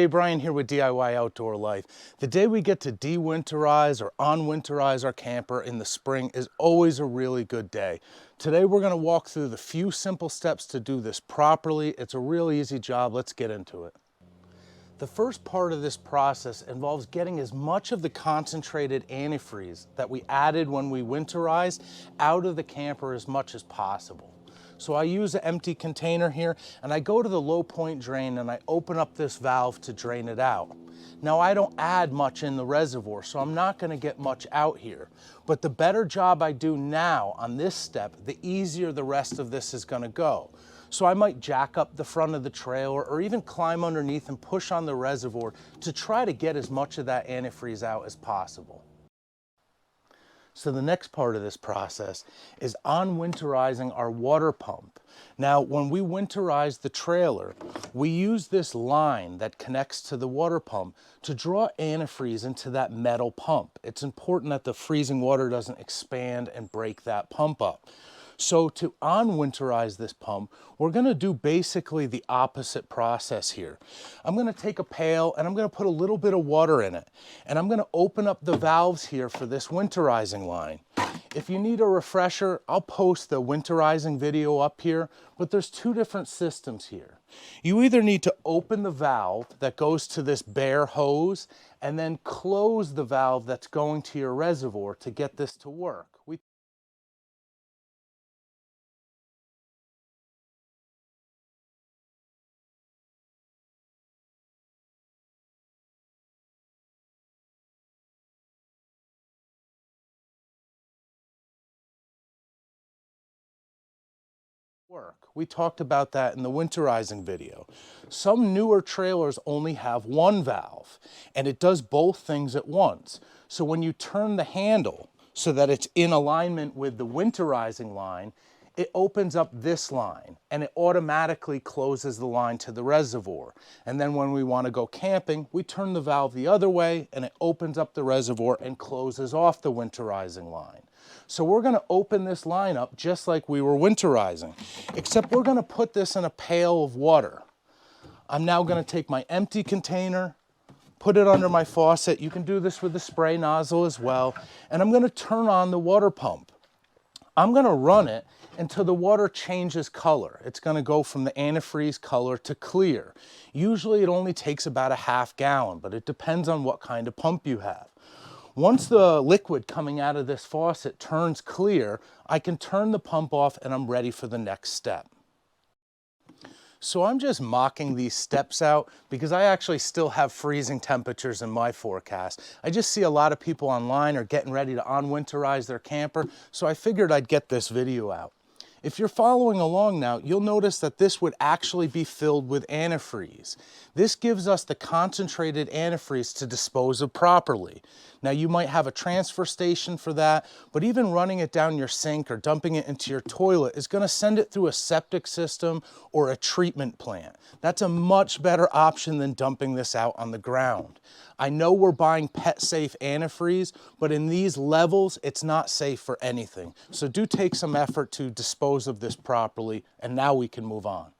Hey, Brian here with DIY Outdoor Life. The day we get to dewinterize or unwinterize our camper in the spring is always a really good day. Today we're going to walk through the few simple steps to do this properly. It's a real easy job. Let's get into it. The first part of this process involves getting as much of the concentrated antifreeze that we added when we winterized out of the camper as much as possible. So I use an empty container here and I go to the low point drain and I open up this valve to drain it out. Now I don't add much in the reservoir, so I'm not going to get much out here. But the better job I do now on this step, the easier the rest of this is going to go. So I might jack up the front of the trailer or even climb underneath and push on the reservoir to try to get as much of that antifreeze out as possible. So the next part of this process is unwinterizing our water pump. Now, when we winterize the trailer, we use this line that connects to the water pump to draw antifreeze into that metal pump. It's important that the freezing water doesn't expand and break that pump up. So to unwinterize this pump, we're going to do basically the opposite process here. I'm going to take a pail and I'm going to put a little bit of water in it. And I'm going to open up the valves here for this winterizing line. If you need a refresher, I'll post the winterizing video up here, but there's two different systems here. You either need to open the valve that goes to this bare hose and then close the valve that's going to your reservoir to get this to work. We talked about that in the winterizing video. Some newer trailers only have one valve, and it does both things at once. So when you turn the handle so that it's in alignment with the winterizing line, it opens up this line, and it automatically closes the line to the reservoir. And then when we want to go camping, we turn the valve the other way, and it opens up the reservoir and closes off the winterizing line. So we're going to open this line up just like we were winterizing, except we're going to put this in a pail of water. I'm now going to take my empty container, put it under my faucet. You can do this with the spray nozzle as well. And I'm going to turn on the water pump. I'm going to run it until the water changes color. It's going to go from the antifreeze color to clear. Usually it only takes about a half gallon, but it depends on what kind of pump you have. Once the liquid coming out of this faucet turns clear, I can turn the pump off and I'm ready for the next step. So I'm just mocking these steps out because I actually still have freezing temperatures in my forecast. I just see a lot of people online are getting ready to unwinterize their camper, so I figured I'd get this video out. If you're following along now, you'll notice that this would actually be filled with antifreeze. This gives us the concentrated antifreeze to dispose of properly. Now you might have a transfer station for that, but even running it down your sink or dumping it into your toilet is going to send it through a septic system or a treatment plant. That's a much better option than dumping this out on the ground. I know we're buying pet-safe antifreeze, but in these levels, it's not safe for anything. So do take some effort to dispose of this properly, and now we can move on.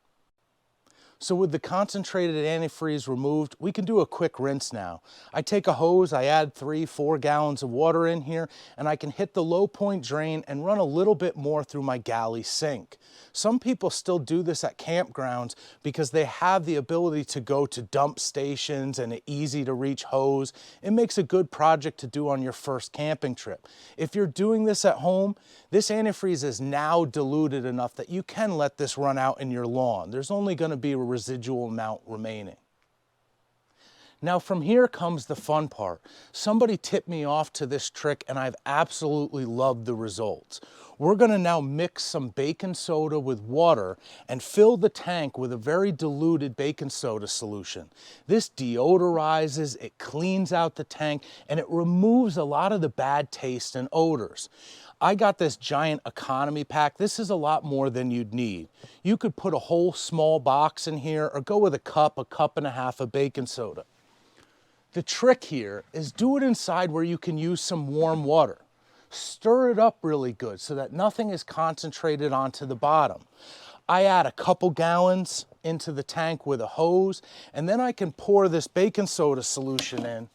So with the concentrated antifreeze removed, we can do a quick rinse now. I take a hose, I add 3-4 gallons of water in here, and I can hit the low point drain and run a little bit more through my galley sink. Some people still do this at campgrounds because they have the ability to go to dump stations and an easy to reach hose. It makes a good project to do on your first camping trip. If you're doing this at home, this antifreeze is now diluted enough that you can let this run out in your lawn. There's only going to be a residual amount remaining. Now from here comes the fun part. Somebody tipped me off to this trick and I've absolutely loved the results. We're going to now mix some baking soda with water and fill the tank with a very diluted baking soda solution. This deodorizes, it cleans out the tank, and it removes a lot of the bad taste and odors. I got this giant economy pack. This is a lot more than you'd need. You could put a whole small box in here or go with a cup and a half of baking soda. The trick here is do it inside where you can use some warm water. Stir it up really good so that nothing is concentrated onto the bottom. I add a couple gallons into the tank with a hose, and then I can pour this baking soda solution in.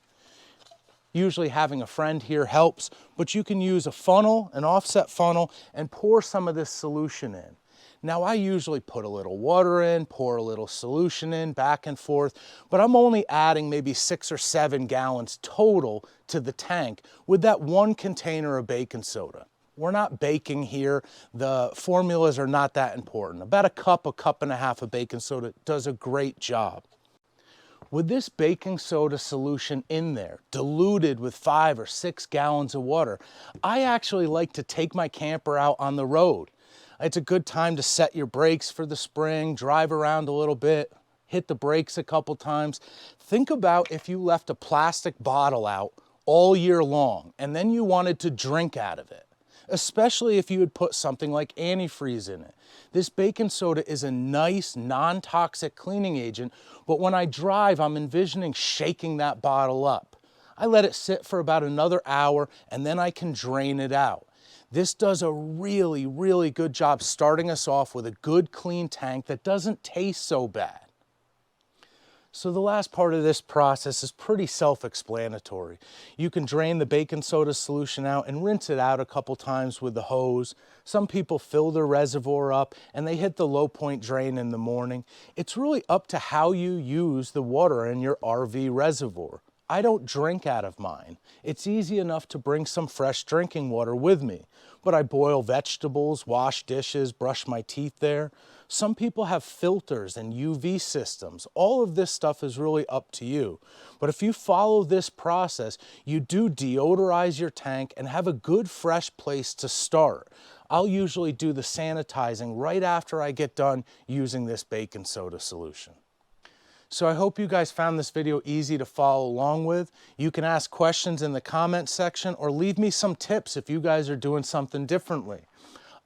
Usually having a friend here helps, but you can use a funnel, an offset funnel, and pour some of this solution in. Now I usually put a little water in, pour a little solution in, back and forth, but I'm only adding maybe 6 or 7 gallons total to the tank with that one container of baking soda. We're not baking here. The formulas are not that important. About a cup and a half of baking soda does a great job. With this baking soda solution in there, diluted with 5 or 6 gallons of water, I actually like to take my camper out on the road. It's a good time to set your brakes for the spring, drive around a little bit, hit the brakes a couple times. Think about if you left a plastic bottle out all year long and then you wanted to drink out of it, especially if you had put something like antifreeze in it. This baking soda is a nice, non-toxic cleaning agent, but when I drive, I'm envisioning shaking that bottle up. I let it sit for about another hour and then I can drain it out. This does a really, really good job starting us off with a good clean tank that doesn't taste so bad. So the last part of this process is pretty self-explanatory. You can drain the baking soda solution out and rinse it out a couple times with the hose. Some people fill their reservoir up and they hit the low point drain in the morning. It's really up to how you use the water in your RV reservoir. I don't drink out of mine. It's easy enough to bring some fresh drinking water with me, but I boil vegetables, wash dishes, brush my teeth there. Some people have filters and UV systems. All of this stuff is really up to you. But if you follow this process, you do deodorize your tank and have a good fresh place to start. I'll usually do the sanitizing right after I get done using this baking soda solution. So I hope you guys found this video easy to follow along with. You can ask questions in the comment section or leave me some tips if you guys are doing something differently.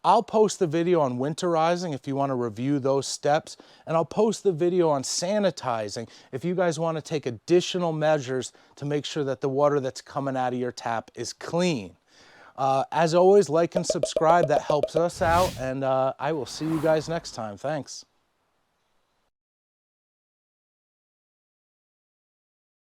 I'll post the video on winterizing if you want to review those steps, and I'll post the video on sanitizing if you guys want to take additional measures to make sure that the water that's coming out of your tap is clean. As always, like and subscribe. That helps us out, and I will see you guys next time. Thanks.